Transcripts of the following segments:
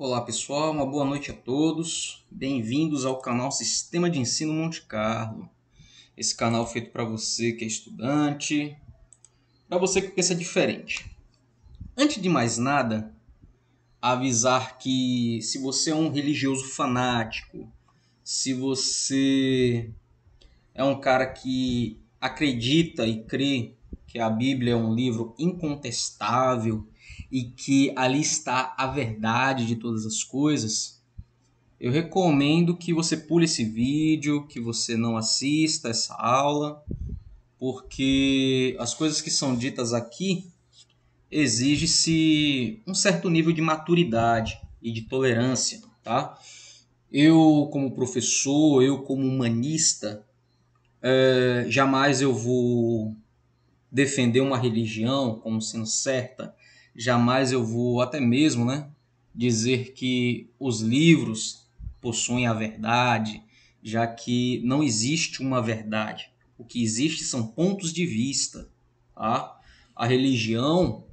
Olá pessoal, uma boa noite a todos. Bem-vindos ao canal Sistema de Ensino Monte Carlo. Esse canal feito para você que é estudante, para você que pensa diferente. Antes de mais nada, avisar que se você é um religioso fanático, se você é um cara que acredita e crê que a Bíblia é um livro incontestável e que ali está a verdade de todas as coisas, eu recomendo que você pule esse vídeo, que você não assista essa aula, porque as coisas que são ditas aqui exige-se um certo nível de maturidade e de tolerância, tá? Eu como professor, eu como humanista, jamais eu vou defender uma religião como sendo certa, jamais eu vou até mesmo, dizer que os livros possuem a verdade, já que não existe uma verdade. O que existe são pontos de vista, tá? A religião,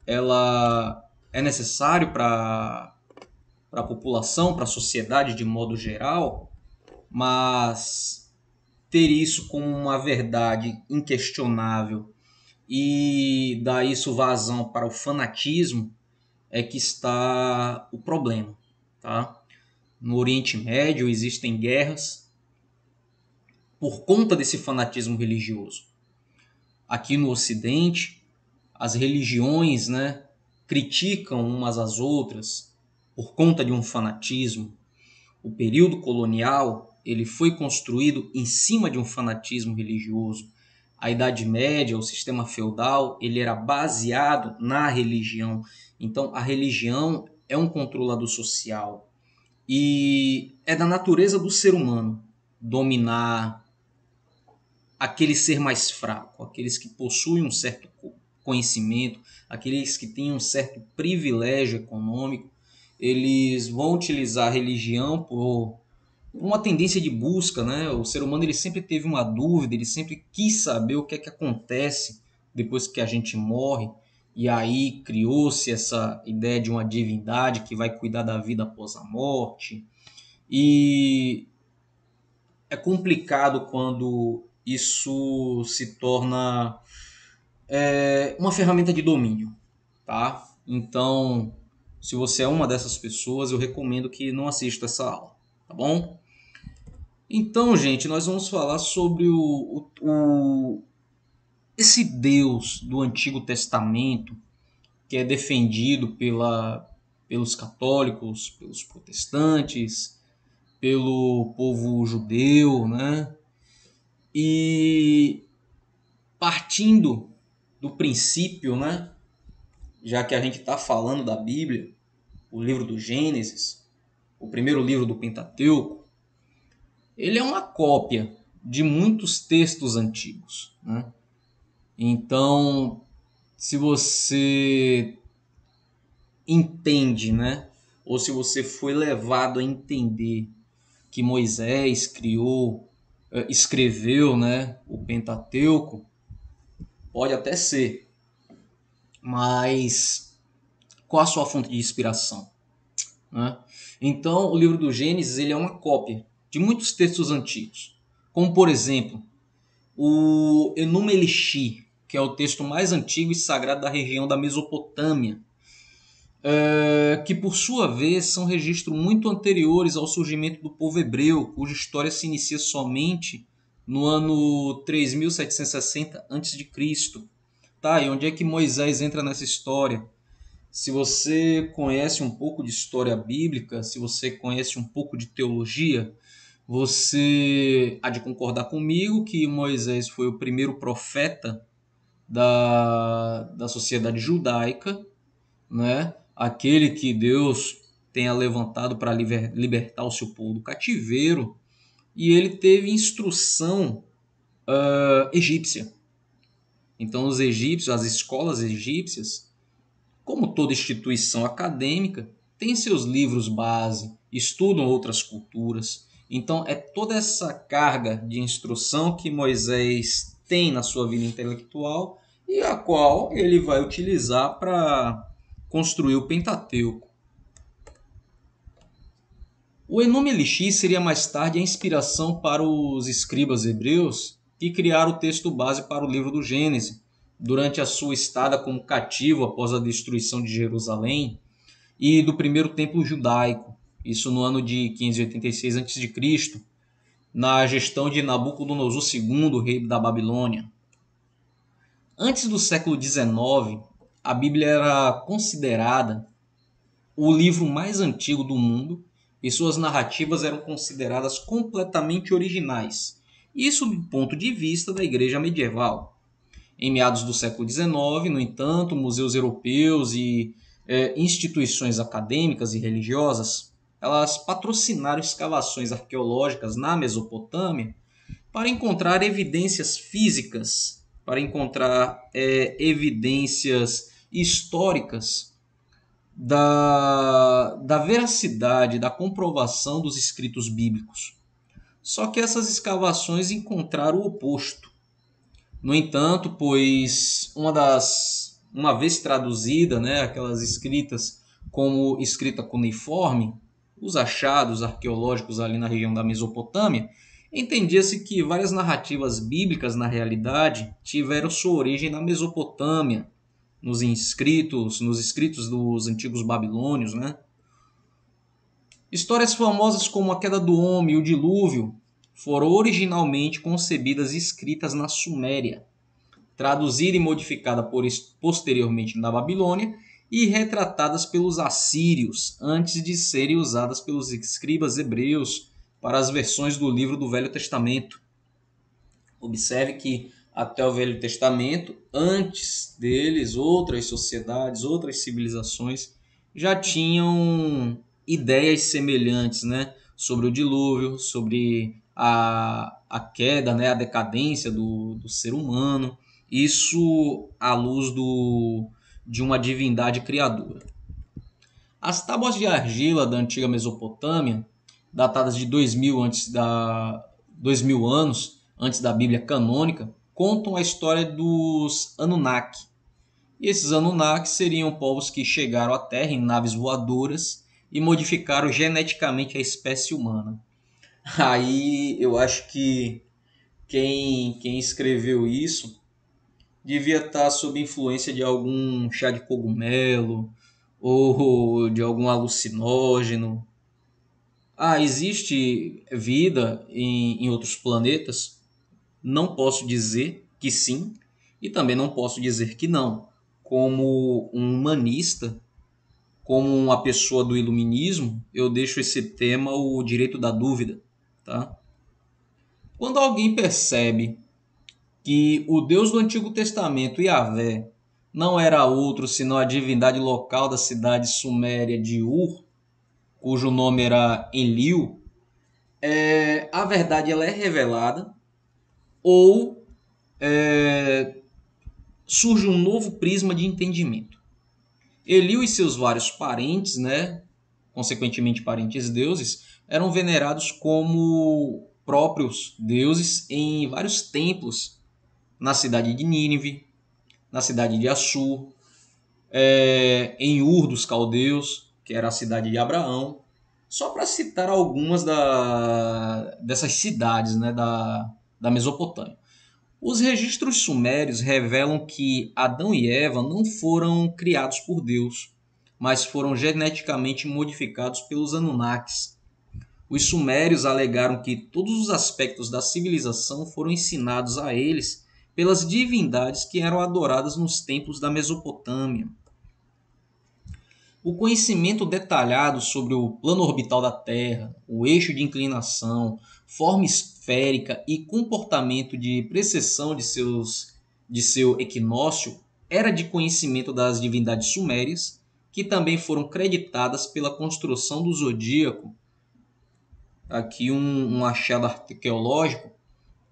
ela é necessário para a população, para a sociedade de modo geral, mas ter isso como uma verdade inquestionável e dar isso vazão para o fanatismo é que está o problema, tá? No Oriente Médio existem guerras por conta desse fanatismo religioso. Aqui no Ocidente, as religiões, criticam umas às outras por conta de um fanatismo. O período colonial, ele foi construído em cima de um fanatismo religioso. A Idade Média, o sistema feudal, ele era baseado na religião. Então, a religião é um controlador social. E é da natureza do ser humano dominar aquele ser mais fraco, aqueles que possuem um certo conhecimento, aqueles que têm um certo privilégio econômico. Eles vão utilizar a religião por uma tendência de busca, né? O ser humano ele sempre teve uma dúvida, ele sempre quis saber o que é que acontece depois que a gente morre, e aí criou-se essa ideia de uma divindade que vai cuidar da vida após a morte. E é complicado quando isso se torna uma ferramenta de domínio, tá? Então, se você é uma dessas pessoas, eu recomendo que não assista essa aula, tá bom? Então, gente, nós vamos falar sobre esse Deus do Antigo Testamento que é defendido pelos católicos, pelos protestantes, pelo povo judeu, né? E partindo do princípio, né? Já que a gente está falando da Bíblia, o livro do Gênesis, o primeiro livro do Pentateuco, ele é uma cópia de muitos textos antigos, né? Então, se você entende, né? Ou se você foi levado a entender que Moisés escreveu, né, o Pentateuco, pode até ser, mas qual a sua fonte de inspiração, né? Então, o livro do Gênesis ele é uma cópia de muitos textos antigos, como por exemplo o Enuma Elish, que é o texto mais antigo e sagrado da região da Mesopotâmia, que por sua vez são registros muito anteriores ao surgimento do povo hebreu, cuja história se inicia somente no ano 3760 a.C. Tá, e onde é que Moisés entra nessa história? Se você conhece um pouco de história bíblica, se você conhece um pouco de teologia, você há de concordar comigo que Moisés foi o primeiro profeta da sociedade judaica, né? Aquele que Deus tenha levantado para libertar o seu povo do cativeiro, e ele teve instrução egípcia. Então os egípcios, as escolas egípcias, como toda instituição acadêmica, têm seus livros base, estudam outras culturas. Então é toda essa carga de instrução que Moisés tem na sua vida intelectual e a qual ele vai utilizar para construir o Pentateuco. O Enuma Elixir seria mais tarde a inspiração para os escribas hebreus que criaram o texto base para o livro do Gênesis, durante a sua estada como cativo após a destruição de Jerusalém e do primeiro templo judaico, isso no ano de 586 a.C., na gestão de Nabucodonosor II, rei da Babilônia. Antes do século XIX, a Bíblia era considerada o livro mais antigo do mundo e suas narrativas eram consideradas completamente originais, isso do ponto de vista da Igreja medieval. Em meados do século XIX, no entanto, museus europeus e instituições acadêmicas e religiosas, elas patrocinaram escavações arqueológicas na Mesopotâmia para encontrar evidências físicas, para encontrar evidências históricas da veracidade, da comprovação dos escritos bíblicos. Só que essas escavações encontraram o oposto. No entanto, pois uma vez traduzida, né, aquelas escritas como escrita cuneiforme, os achados arqueológicos ali na região da Mesopotâmia, entendia-se que várias narrativas bíblicas, na realidade, tiveram sua origem na Mesopotâmia, nos escritos dos antigos babilônios, né? Histórias famosas como a queda do homem e o dilúvio foram originalmente concebidas e escritas na Suméria, traduzida e modificada posteriormente na Babilônia e retratadas pelos assírios antes de serem usadas pelos escribas hebreus para as versões do livro do Velho Testamento. Observe que até o Velho Testamento, antes deles, outras sociedades, outras civilizações já tinham ideias semelhantes, né, sobre o dilúvio, sobre a queda, né, a decadência do ser humano, isso à luz de uma divindade criadora. As tábuas de argila da antiga Mesopotâmia, datadas de 2000 anos antes da Bíblia canônica, contam a história dos Anunnaki. E esses Anunnaki seriam povos que chegaram à Terra em naves voadoras e modificaram geneticamente a espécie humana. Aí eu acho que quem escreveu isso devia estar sob influência de algum chá de cogumelo ou de algum alucinógeno. Existe vida em outros planetas? Não posso dizer que sim e também não posso dizer que não. Como um humanista, como uma pessoa do iluminismo, eu deixo esse tema o direito da dúvida, tá? Quando alguém percebe que o Deus do Antigo Testamento, Yahvé, não era outro senão a divindade local da cidade suméria de Ur, cujo nome era Enlil, a verdade ela é revelada ou surge um novo prisma de entendimento. Enlil e seus vários parentes, né, consequentemente parentes deuses, eram venerados como próprios deuses em vários templos na cidade de Nínive, na cidade de Assur, em Ur dos Caldeus, que era a cidade de Abraão, só para citar algumas dessas cidades, né, da Mesopotâmia. Os registros sumérios revelam que Adão e Eva não foram criados por Deus, mas foram geneticamente modificados pelos Anunnakis. Os sumérios alegaram que todos os aspectos da civilização foram ensinados a eles pelas divindades que eram adoradas nos templos da Mesopotâmia. O conhecimento detalhado sobre o plano orbital da Terra, o eixo de inclinação, forma esférica e comportamento de precessão de seu equinócio era de conhecimento das divindades sumérias, que também foram creditadas pela construção do zodíaco. Aqui um achado arqueológico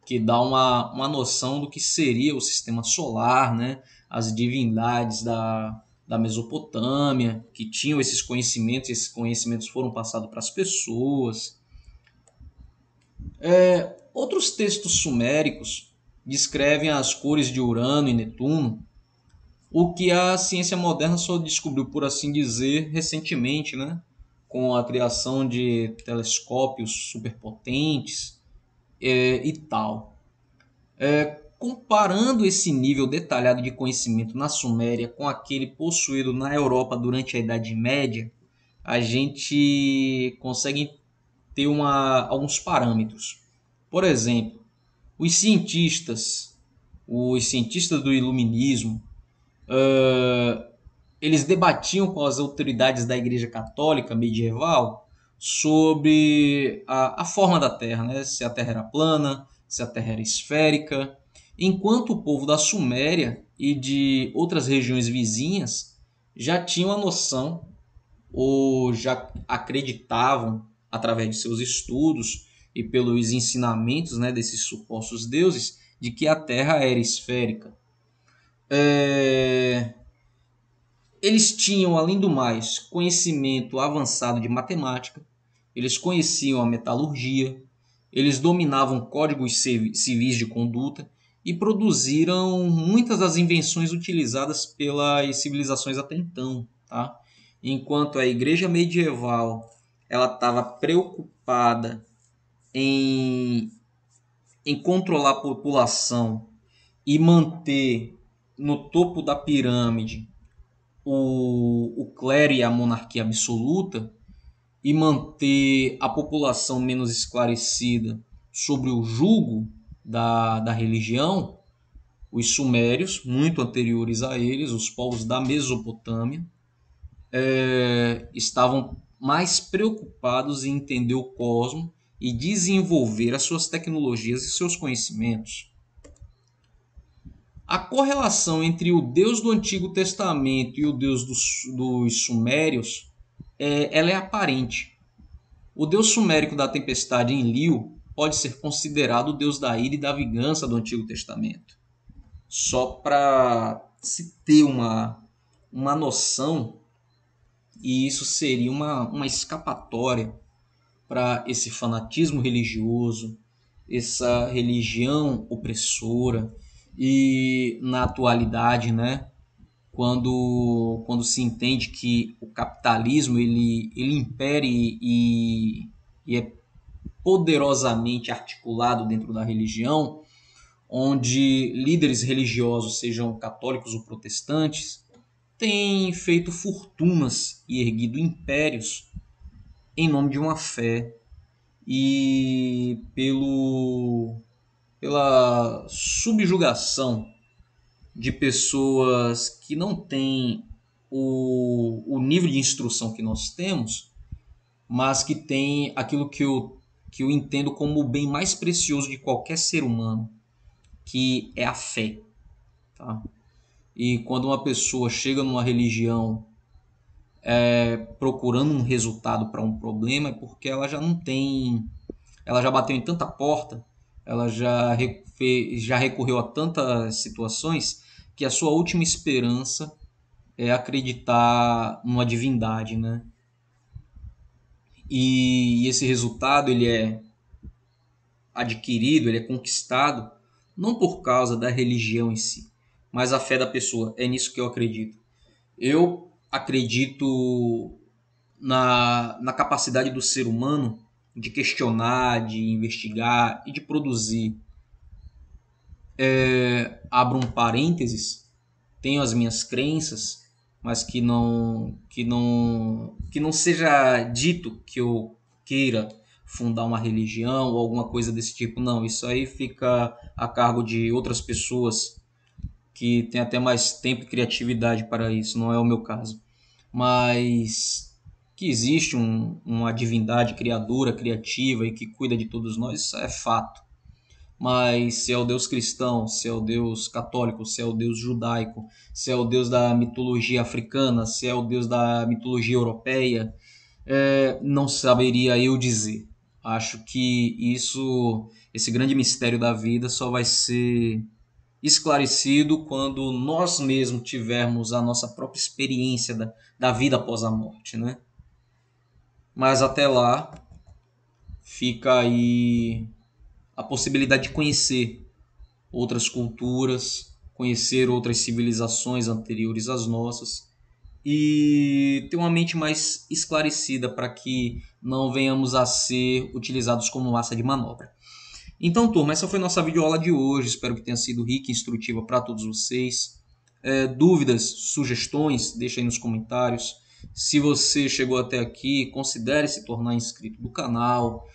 que dá uma noção do que seria o sistema solar, né? As divindades da Mesopotâmia, que tinham esses conhecimentos foram passados para as pessoas. Outros textos suméricos descrevem as cores de Urano e Netuno, o que a ciência moderna só descobriu, por assim dizer, recentemente, né? com a criação de telescópios superpotentes e tal. Comparando esse nível detalhado de conhecimento na Suméria com aquele possuído na Europa durante a Idade Média, a gente consegue ter alguns parâmetros. Por exemplo, os cientistas do Iluminismo, eles debatiam com as autoridades da Igreja Católica medieval sobre a forma da Terra, né? Se a Terra era plana, se a Terra era esférica, enquanto o povo da Suméria e de outras regiões vizinhas já tinham a noção ou já acreditavam, através de seus estudos e pelos ensinamentos, né, desses supostos deuses, de que a Terra era esférica. Eles tinham, além do mais, conhecimento avançado de matemática, eles conheciam a metalurgia, eles dominavam códigos civis de conduta e produziram muitas das invenções utilizadas pelas civilizações até então, tá? Enquanto a igreja medieval ela estava preocupada em controlar a população e manter no topo da pirâmide o clero e a monarquia absoluta e manter a população menos esclarecida sobre o jugo da religião, os sumérios, muito anteriores a eles, os povos da Mesopotâmia, estavam mais preocupados em entender o cosmos e desenvolver as suas tecnologias e seus conhecimentos. A correlação entre o Deus do Antigo Testamento e o Deus dos Sumérios ela é aparente. O Deus sumérico da tempestade em Enlil pode ser considerado o Deus da ira e da vingança do Antigo Testamento. Só para se ter uma noção, e isso seria uma escapatória para esse fanatismo religioso, essa religião opressora. E na atualidade, né, quando se entende que o capitalismo ele impere e é poderosamente articulado dentro da religião, onde líderes religiosos, sejam católicos ou protestantes, têm feito fortunas e erguido impérios em nome de uma fé e pela subjugação de pessoas que não têm o nível de instrução que nós temos, mas que têm aquilo que eu entendo como o bem mais precioso de qualquer ser humano, que é a fé. Tá? E quando uma pessoa chega numa religião procurando um resultado para um problema, é porque ela já não tem... Ela já bateu em tanta porta, ela já recorreu a tantas situações, que a sua última esperança é acreditar numa divindade, né? E esse resultado ele é adquirido, ele é conquistado não por causa da religião em si, mas a fé da pessoa. É nisso que eu acredito. Eu acredito na capacidade do ser humano de questionar, de investigar e de produzir. Abro um parênteses, tenho as minhas crenças, mas que não seja dito que eu queira fundar uma religião ou alguma coisa desse tipo. Não, isso aí fica a cargo de outras pessoas que têm até mais tempo e criatividade para isso, não é o meu caso. Mas que existe uma divindade criadora, criativa e que cuida de todos nós, isso é fato. Mas se é o Deus cristão, se é o Deus católico, se é o Deus judaico, se é o Deus da mitologia africana, se é o Deus da mitologia europeia, não saberia eu dizer. Acho que esse grande mistério da vida só vai ser esclarecido quando nós mesmos tivermos a nossa própria experiência da vida após a morte, né? Mas até lá fica aí a possibilidade de conhecer outras culturas, conhecer outras civilizações anteriores às nossas e ter uma mente mais esclarecida para que não venhamos a ser utilizados como massa de manobra. Então, turma, essa foi nossa videoaula de hoje. Espero que tenha sido rica e instrutiva para todos vocês. Dúvidas, sugestões, deixa aí nos comentários. Se você chegou até aqui, considere se tornar inscrito do canal.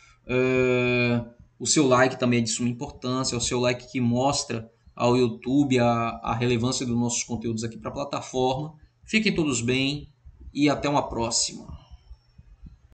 O seu like também é de suma importância. É o seu like que mostra ao YouTube a relevância dos nossos conteúdos aqui para a plataforma. Fiquem todos bem e até uma próxima.